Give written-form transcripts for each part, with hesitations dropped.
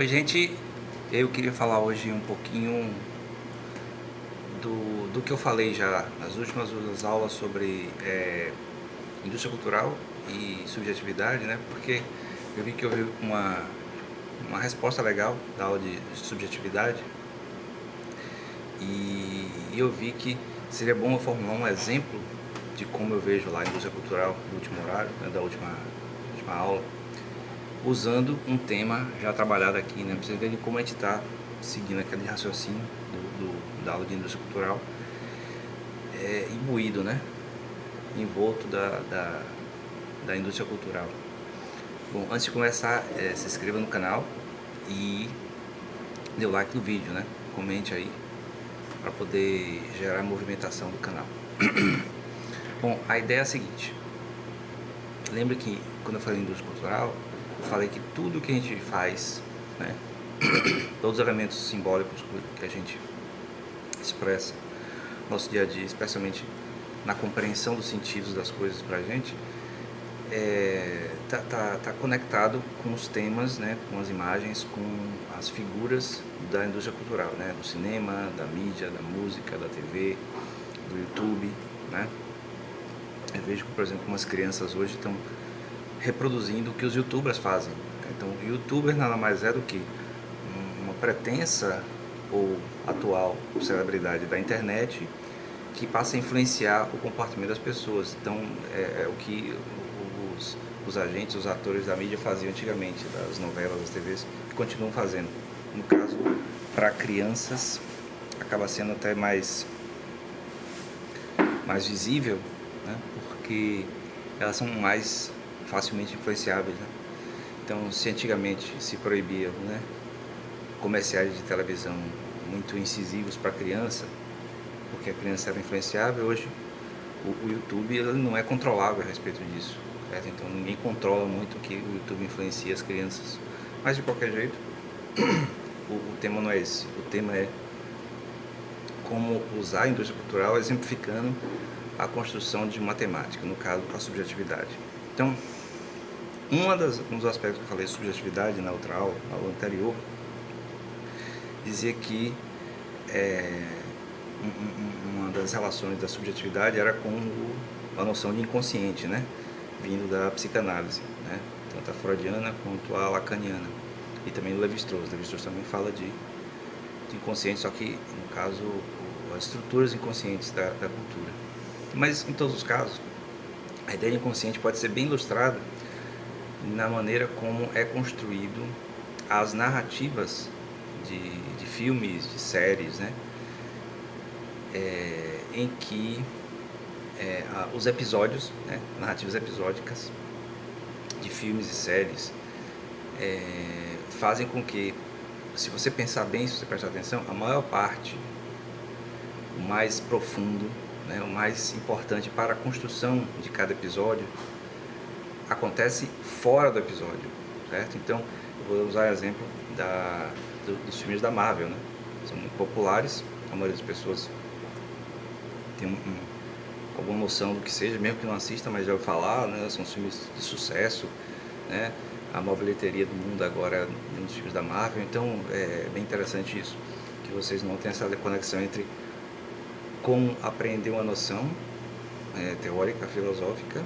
Oi, gente, eu queria falar hoje um pouquinho do que eu falei já nas últimas duas aulas sobre indústria cultural e subjetividade, né? Porque eu vi que houve uma resposta legal da aula de subjetividade e eu vi que seria bom eu formular um exemplo de como eu vejo lá a indústria cultural no último horário, né, da última aula, usando um tema já trabalhado aqui, né? Pra vocês verem como a gente está seguindo aquele raciocínio da aula de indústria cultural, imbuído, né? Envolto da indústria cultural. Bom, antes de começar, se inscreva no canal e dê o like no vídeo, né? Comente aí para poder gerar movimentação do canal. Bom, a ideia é a seguinte. Lembra que quando eu falei em indústria cultural, eu falei que tudo que a gente faz, né, todos os elementos simbólicos que a gente expressa no nosso dia a dia, especialmente na compreensão dos sentidos das coisas pra gente, tá conectado com os temas, né, com as imagens, com as figuras da indústria cultural, né, do cinema, da mídia, da música, da TV, do YouTube, né. Eu vejo que, por exemplo, umas crianças hoje estão reproduzindo o que os youtubers fazem. Então, o youtuber nada mais é do que uma pretensa ou atual celebridade da internet que passa a influenciar o comportamento das pessoas. Então, é o que os agentes, os atores da mídia faziam antigamente, das novelas, das TVs, que continuam fazendo. No caso, para crianças, acaba sendo até mais visível, né? Porque elas são mais facilmente influenciáveis, né? Então, se antigamente se proibia, né, comerciais de televisão muito incisivos para a criança, porque a criança era influenciável, hoje o YouTube ele não é controlável a respeito disso, certo? Então ninguém controla muito o que o YouTube influencia as crianças, mas de qualquer jeito o tema não é esse. O tema é como usar a indústria cultural exemplificando a construção de uma temática, no caso a subjetividade. Então, um dos aspectos que eu falei de subjetividade na outra aula, na aula anterior, dizia que uma das relações da subjetividade era com a noção de inconsciente, né, vindo da psicanálise, né, tanto a freudiana quanto a lacaniana, e também do Levi-Strauss. Levi-Strauss também fala de inconsciente, só que no caso as estruturas inconscientes da cultura. Mas em todos os casos, a ideia de inconsciente pode ser bem ilustrada na maneira como é construído as narrativas de filmes, de séries, né, em que os episódios, né, narrativas episódicas de filmes e séries fazem com que, se você pensar bem, se você prestar atenção, a maior parte, o mais profundo, né, o mais importante para a construção de cada episódio acontece fora do episódio, certo? Então, eu vou usar o exemplo dos filmes da Marvel, né? São muito populares, a maioria das pessoas tem alguma noção do que seja, mesmo que não assista, mas já ouviu falar, né? São filmes de sucesso, né? A maior bilheteria do mundo agora é um dos filmes da Marvel, então é bem interessante isso, que vocês notem essa conexão entre como aprender uma noção teórica, filosófica,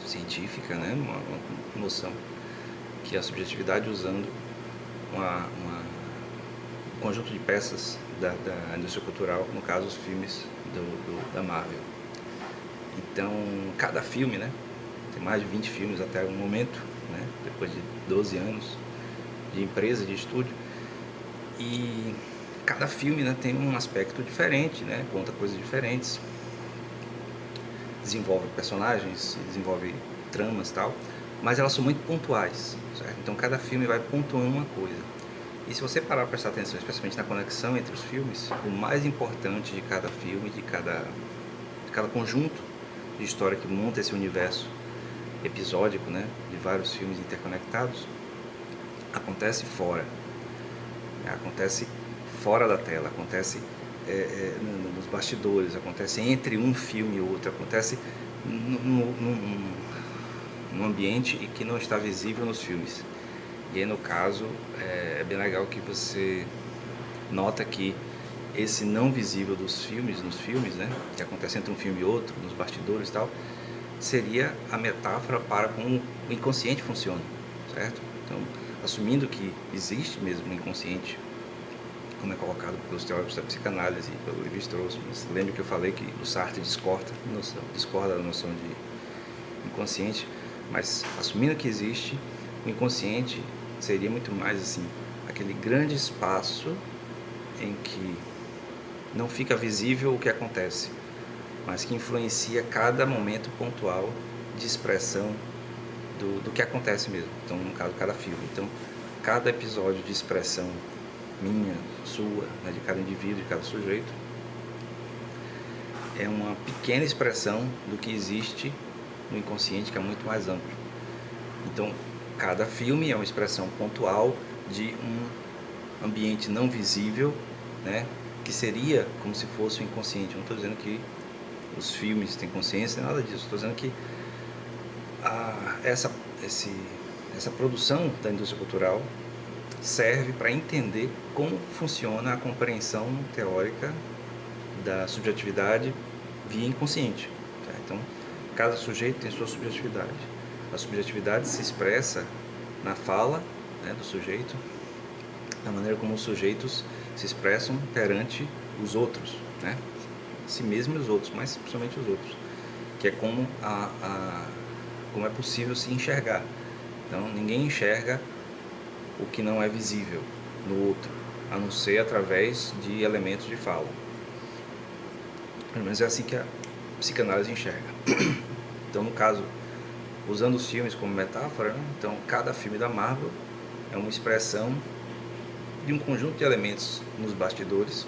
científica, né? Uma noção que é a subjetividade usando um conjunto de peças da indústria cultural, no caso os filmes da Marvel. Então, cada filme, né, tem mais de 20 filmes até o momento, né, depois de 12 anos de empresa, de estúdio, e cada filme, né, tem um aspecto diferente, né, conta coisas diferentes, desenvolve personagens, desenvolve tramas e tal, mas elas são muito pontuais, certo? Então cada filme vai pontuando uma coisa. E se você parar para prestar atenção, especialmente na conexão entre os filmes, o mais importante de cada filme, de cada conjunto de história que monta esse universo episódico, né, de vários filmes interconectados, acontece fora. Acontece fora da tela, acontece nos bastidores, acontece entre um filme e outro, acontece num ambiente que não está visível nos filmes. E aí, no caso, é bem legal que você nota que esse não visível dos filmes, nos filmes, né, que acontece entre um filme e outro, nos bastidores e tal, seria a metáfora para como o inconsciente funciona, certo? Então, assumindo que existe mesmo o inconsciente, como é colocado pelos teóricos da psicanálise e pelo Levi-Strauss, mas lembre que eu falei que o Sartre discorda da noção de inconsciente, mas assumindo que existe, o inconsciente seria muito mais assim, aquele grande espaço em que não fica visível o que acontece, mas que influencia cada momento pontual de expressão do que acontece mesmo. Então, no caso, cada filme. Então, cada episódio de expressão minha, sua, né, de cada indivíduo, de cada sujeito, é uma pequena expressão do que existe no inconsciente, que é muito mais amplo. Então, cada filme é uma expressão pontual de um ambiente não visível, né, que seria como se fosse o inconsciente. Eu não estou dizendo que os filmes têm consciência, nada disso. Estou dizendo que essa produção da indústria cultural serve para entender como funciona a compreensão teórica da subjetividade via inconsciente. Tá? Então, cada sujeito tem sua subjetividade. A subjetividade se expressa na fala, né, do sujeito, da maneira como os sujeitos se expressam perante os outros, né? Si mesmo e os outros, mas principalmente os outros, que é como como é possível se enxergar. Então, ninguém enxerga o que não é visível no outro, a não ser através de elementos de fala. Pelo menos é assim que a psicanálise enxerga. Então, no caso, usando os filmes como metáfora, né? Então, cada filme da Marvel é uma expressão de um conjunto de elementos nos bastidores,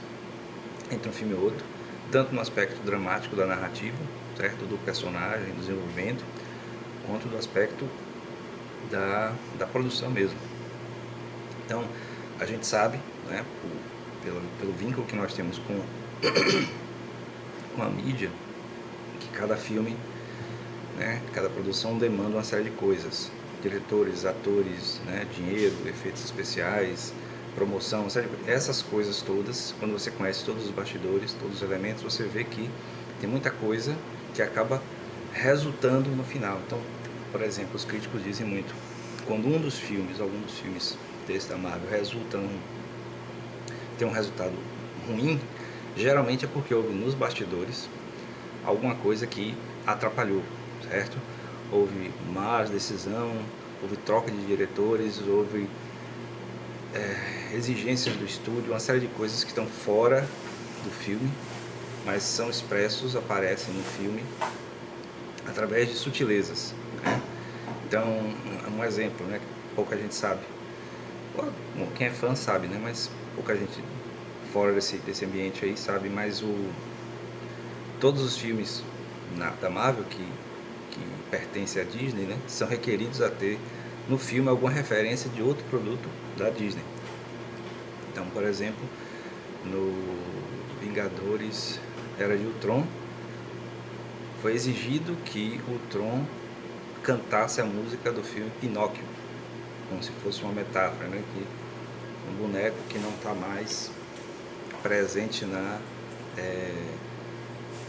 entre um filme e outro, tanto no aspecto dramático da narrativa, certo? Do personagem, do desenvolvimento, quanto do aspecto da produção mesmo. Então, a gente sabe, né, pelo vínculo que nós temos com a mídia, que cada filme, né, cada produção demanda uma série de coisas. Diretores, atores, né, dinheiro, efeitos especiais, promoção, essas coisas todas. Quando você conhece todos os bastidores, todos os elementos, você vê que tem muita coisa que acaba resultando no final. Então, por exemplo, os críticos dizem muito, quando algum dos filmes desse da Marvel tem um resultado ruim, geralmente é porque houve nos bastidores alguma coisa que atrapalhou, certo? Houve má decisão, houve troca de diretores, houve exigências do estúdio, uma série de coisas que estão fora do filme, mas são expressos, aparecem no filme através de sutilezas, né? Então, um exemplo, né, que pouca gente sabe, quem é fã sabe, né, mas pouca gente fora desse ambiente aí sabe, mas todos os filmes da Marvel que pertencem à Disney, né, são requeridos a ter no filme alguma referência de outro produto da Disney. Então, por exemplo, no Vingadores Era de Ultron, foi exigido que o Tron cantasse a música do filme Pinóquio, como se fosse uma metáfora, né, que um boneco que não está mais presente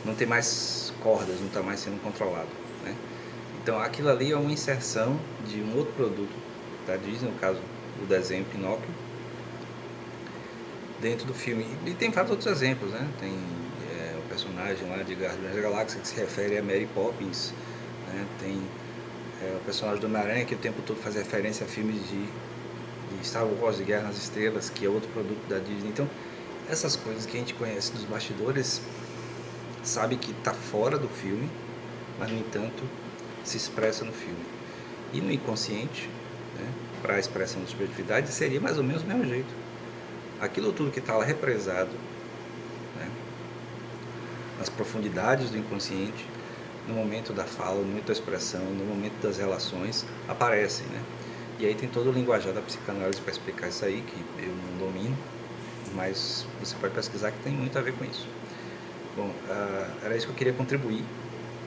não tem mais cordas, não está mais sendo controlado, né? Então aquilo ali é uma inserção de um outro produto da Disney, no caso o desenho Pinóquio, dentro do filme. E tem vários outros exemplos, né? Tem o personagem lá de Guardiões da Galáxia que se refere a Mary Poppins, né? Tem o personagem do Homem-Aranha que o tempo todo faz referência a filmes de Star Wars, de Guerra nas Estrelas, que é outro produto da Disney. Então, essas coisas que a gente conhece dos bastidores, sabe que está fora do filme, mas no entanto se expressa no filme. E no inconsciente, né, para a expressão da subjetividade, seria mais ou menos do mesmo jeito. Aquilo tudo que está lá represado, né, nas profundidades do inconsciente, no momento da fala, no momento da expressão, no momento das relações, aparecem, né? E aí tem todo o linguajar da psicanálise para explicar isso aí, que eu não domino, mas você pode pesquisar que tem muito a ver com isso. Bom, era isso que eu queria contribuir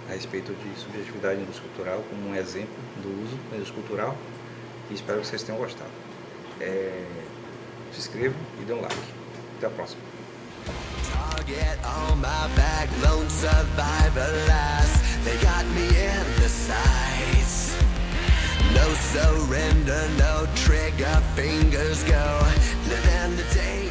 a respeito de subjetividade na indústria cultural, como um exemplo do uso da indústria cultural. e espero que vocês tenham gostado. Se inscrevam e dê um like. Até a próxima. Target on my back, lone survivor last. They got me in the sights. No surrender, no trigger, fingers go. Living the day.